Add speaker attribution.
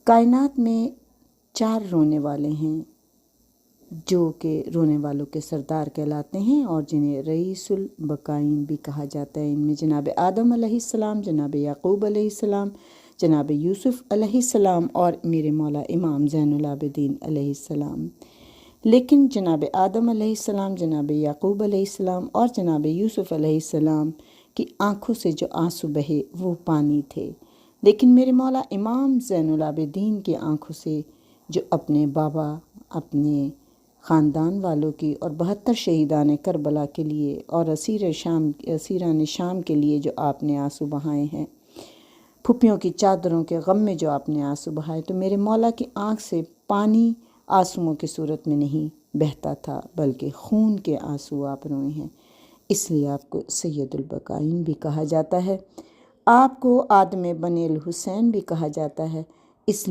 Speaker 1: کائنات میں 4 رونے والے ہیں جو کہ رونے والوں کے سردار کہلاتے ہیں اور جنہیں رئیس البقائین بھی کہا جاتا ہے۔ ان میں جناب آدم علیہ السلام، جناب یعقوب علیہ السلام، جناب یوسف علیہ السلام اور میرے مولا امام زین العابدین علیہ السلام۔ لیکن جناب آدم علیہ السلام، جناب یعقوب علیہ السلام اور جناب یوسف علیہ السلام کی آنکھوں سے جو آنسو بہے وہ پانی تھے، لیکن میرے مولا امام زین العابدین کی آنکھوں سے جو اپنے بابا، اپنے خاندان والوں کی اور 72 شہیدان کربلا کے لیے اور اسیران شام کے لیے جو آپ نے آنسو بہائے ہیں، پھپھیوں کی چادروں کے غم میں جو آپ نے آنسو بہائے، تو میرے مولا کی آنکھ سے پانی آنسوؤں کی صورت میں نہیں بہتا تھا بلکہ خون کے آنسو آپ روئے ہیں۔ اس لیے آپ کو سید البقائین بھی کہا جاتا ہے۔ آپ کو آدم بن الحسین بھی کہا جاتا ہے، اس لیے